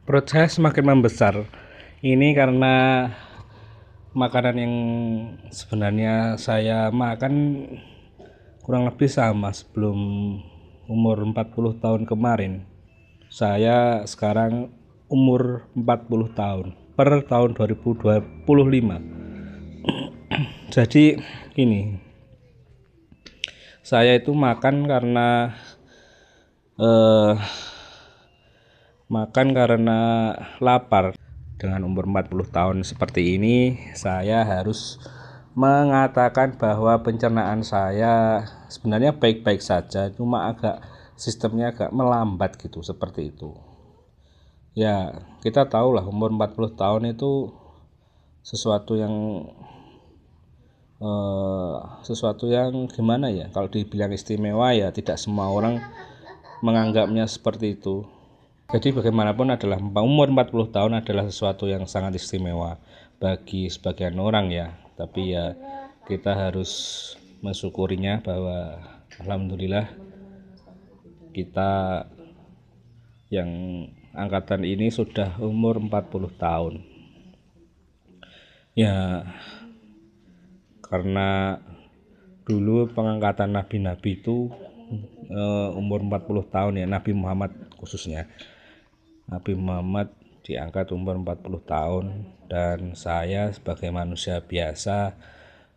Perut saya semakin membesar. Ini karena makanan yang sebenarnya saya makan kurang lebih sama sebelum umur 40 tahun kemarin. Saya sekarang umur 40 tahun per tahun 2025. Jadi gini, saya itu makan karena lapar. Dengan umur 40 tahun seperti ini, saya harus mengatakan bahwa pencernaan saya sebenarnya baik-baik saja, cuma sistemnya agak melambat gitu, seperti itu. Ya, kita tahu lah umur 40 tahun itu sesuatu yang gimana ya, kalau dibilang istimewa ya tidak semua orang menganggapnya seperti itu. Jadi bagaimanapun adalah umur 40 tahun adalah sesuatu yang sangat istimewa bagi sebagian orang ya. Tapi ya kita harus mensyukurinya bahwa alhamdulillah kita yang angkatan ini sudah umur 40 tahun. Ya karena dulu pengangkatan nabi-nabi itu umur 40 tahun ya, Nabi Muhammad khususnya. Nabi Muhammad diangkat umur 40 tahun dan saya sebagai manusia biasa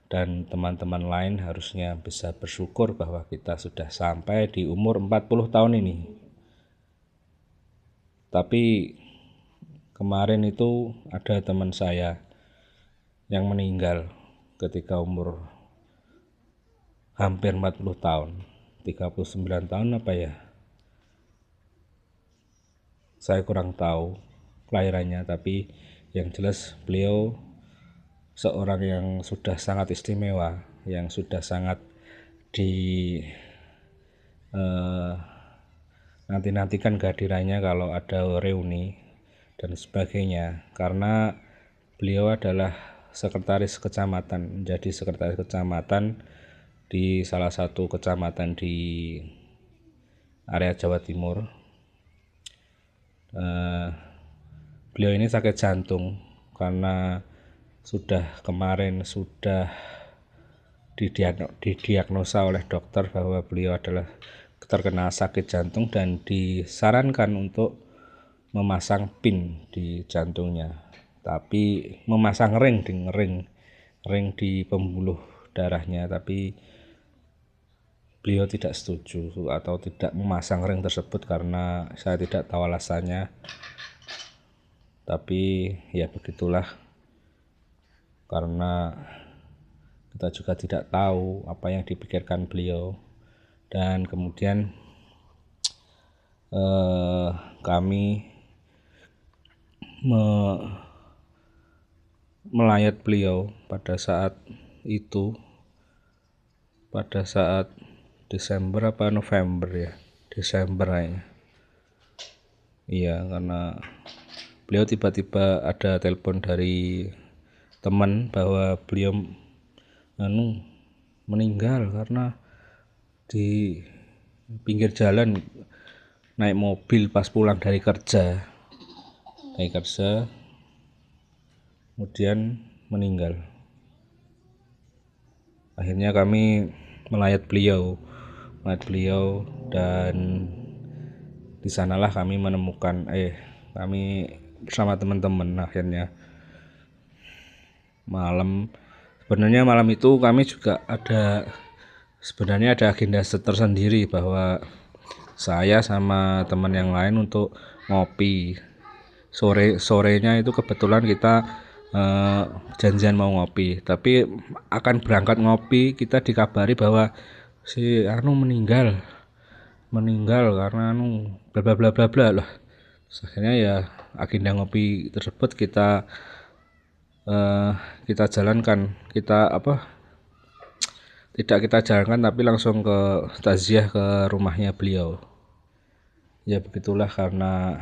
dan teman-teman lain harusnya bisa bersyukur bahwa kita sudah sampai di umur 40 tahun ini. Tapi kemarin itu ada teman saya yang meninggal ketika umur hampir 40 tahun, 39 tahun apa ya? Saya kurang tahu kelahirannya, tapi yang jelas beliau seorang yang sudah sangat istimewa, yang sudah sangat nanti-nantikan kehadirannya kalau ada reuni dan sebagainya, karena beliau adalah sekretaris kecamatan, menjadi sekretaris kecamatan di salah satu kecamatan di area Jawa Timur. Beliau ini sakit jantung karena kemarin sudah didiagnosa oleh dokter bahwa beliau adalah terkena sakit jantung dan disarankan untuk memasang pin di jantungnya, tapi memasang ring di pembuluh darahnya, tapi beliau tidak setuju atau tidak memasang ring tersebut karena saya tidak tahu alasannya. Tapi ya begitulah, karena kita juga tidak tahu apa yang dipikirkan beliau. Dan kemudian kami melayat beliau pada saat itu, pada saat Desember apa November ya, Desember kayaknya. Iya, karena beliau tiba-tiba ada telepon dari teman bahwa beliau meninggal karena di pinggir jalan naik mobil pas pulang dari kerja, kemudian meninggal. Akhirnya kami melayat beliau dan di sanalah kami menemukan kami bersama teman-teman akhirnya sebenarnya malam itu kami juga ada agenda tersendiri bahwa saya sama teman yang lain untuk ngopi sorenya itu kebetulan kita janjian mau ngopi, tapi akan berangkat ngopi kita dikabari bahwa si meninggal karena bla bla bla bla bla lah. Akhirnya ya agenda ngopi tersebut kita jalankan, tidak kita jalankan tapi langsung ke takziah ke rumahnya beliau. Ya begitulah, karena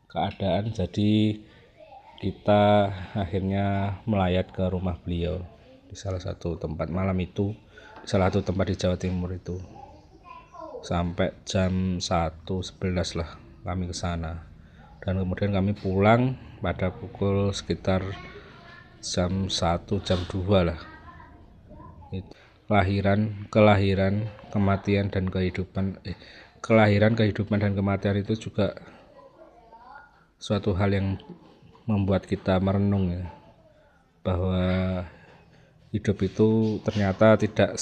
keadaan, jadi kita akhirnya melayat ke rumah beliau di salah satu tempat malam itu, di salah satu tempat di Jawa Timur itu. sampai jam 1.11 lah kami ke sana, dan kemudian kami pulang pada pukul sekitar jam 1 jam 2 lah. Kelahiran, kematian dan kehidupan kelahiran, kehidupan dan kematian itu juga suatu hal yang membuat kita merenung ya, bahwa hidup itu ternyata tidak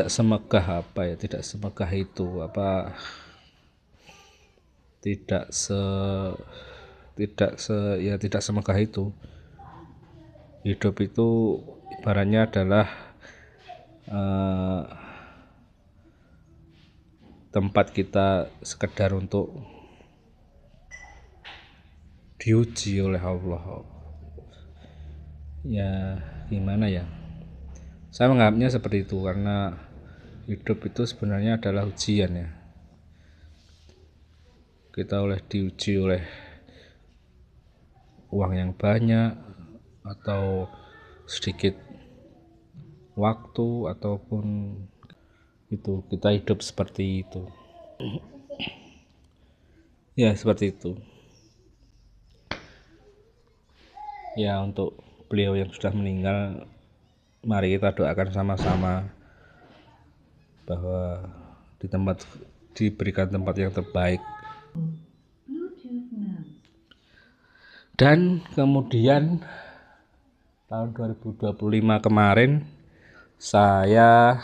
semegah itu. Hidup itu ibaratnya adalah tempat kita sekedar untuk diuji oleh Allah. Ya gimana ya, saya menganggapnya seperti itu, karena hidup itu sebenarnya adalah ujian ya. Kita diuji oleh uang yang banyak atau sedikit waktu, ataupun itu kita hidup seperti itu ya, seperti itu ya. Untuk beliau yang sudah meninggal, mari kita doakan sama-sama bahwa diberikan tempat yang terbaik. Dan kemudian tahun 2025 kemarin saya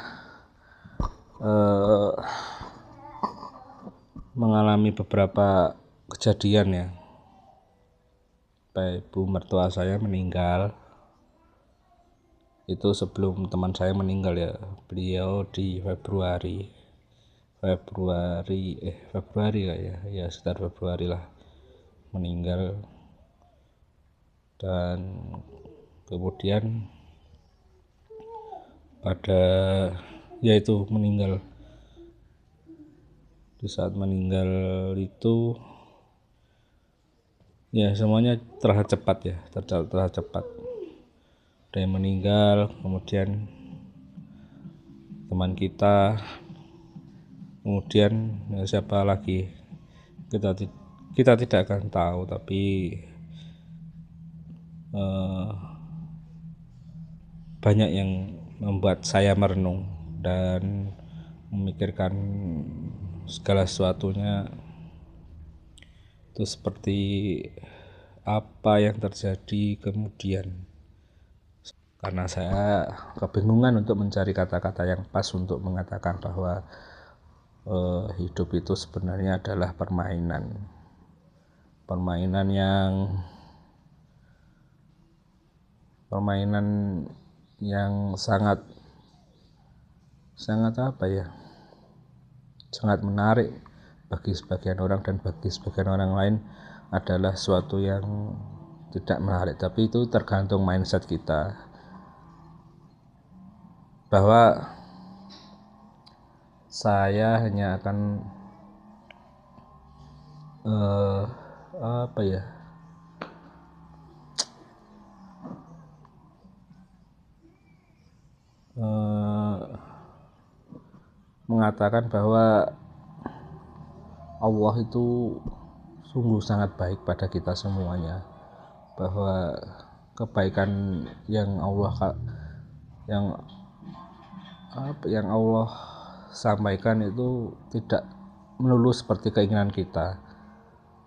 mengalami beberapa kejadian ya. Ibu mertua saya meninggal. Itu sebelum teman saya meninggal ya. Beliau di Februari ya, sekitar Februari lah meninggal. Dan kemudian meninggal. Di saat meninggal itu ya semuanya terlalu cepat ya, terlalu cepat. Ada yang meninggal, kemudian teman kita, kemudian ya siapa lagi kita tidak akan tahu, tapi banyak yang membuat saya merenung dan memikirkan segala sesuatunya itu seperti apa yang terjadi kemudian. Karena saya kebingungan untuk mencari kata-kata yang pas untuk mengatakan bahwa hidup itu sebenarnya adalah permainan yang sangat menarik bagi sebagian orang, dan bagi sebagian orang lain adalah suatu yang tidak menarik. Tapi itu tergantung mindset kita, bahwa saya hanya akan mengatakan bahwa Allah itu sungguh sangat baik pada kita semuanya, bahwa kebaikan yang Allah sampaikan itu tidak melulu seperti keinginan kita.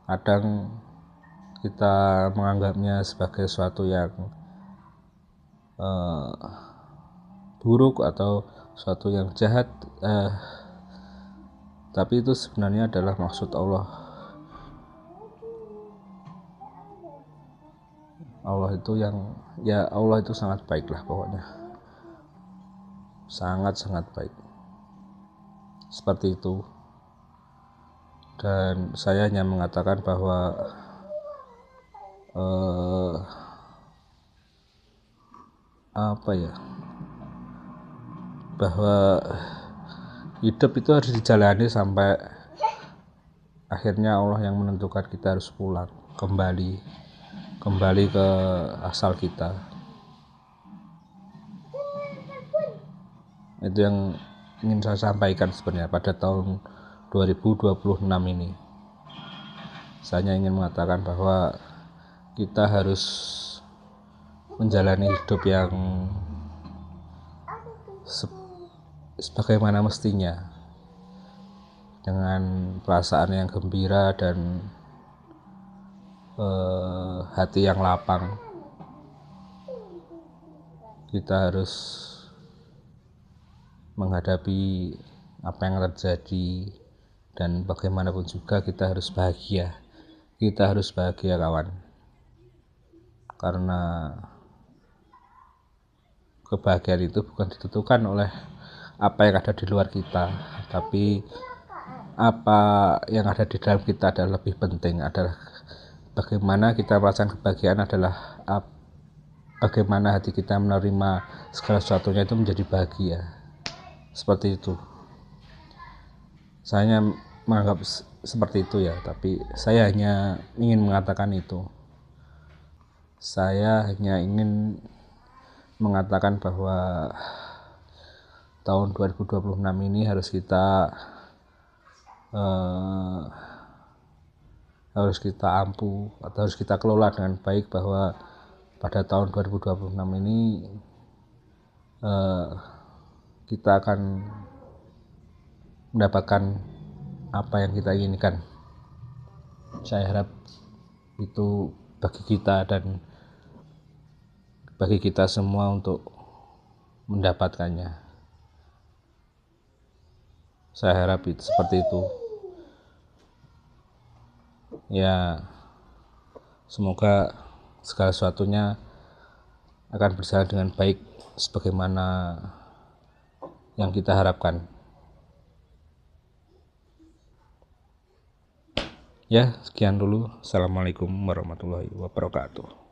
Kadang kita menganggapnya sebagai sesuatu yang buruk atau sesuatu yang jahat, tapi itu sebenarnya adalah maksud Allah. Allah itu sangat baik lah pokoknya, sangat baik, seperti itu. Dan saya hanya mengatakan bahwa bahwa hidup itu harus dijalani sampai akhirnya Allah yang menentukan kita harus pulang kembali ke asal kita. Itu yang ingin saya sampaikan sebenarnya pada tahun 2026 ini. Saya ingin mengatakan bahwa kita harus menjalani hidup yang sebagaimana mestinya, dengan perasaan yang gembira dan hati yang lapang. Kita harus menghadapi apa yang terjadi, dan bagaimanapun juga kita harus bahagia. Kita harus bahagia, kawan, karena kebahagiaan itu bukan ditentukan oleh apa yang ada di luar kita, tapi apa yang ada di dalam kita adalah lebih penting. Adalah bagaimana kita merasakan kebahagiaan adalah bagaimana hati kita menerima segala sesuatunya itu menjadi bahagia. Seperti itu. Saya menganggap seperti itu ya, tapi saya hanya ingin mengatakan itu. Saya hanya ingin mengatakan bahwa tahun 2026 ini harus kita ampu atau harus kita kelola dengan baik, bahwa pada tahun 2026 ini kita akan mendapatkan apa yang kita inginkan. Saya harap itu bagi kita dan bagi kita semua untuk mendapatkannya. Saya harap itu seperti itu. Ya, semoga segala sesuatunya akan berjalan dengan baik sebagaimana yang kita harapkan. Ya, sekian dulu. Assalamualaikum warahmatullahi wabarakatuh.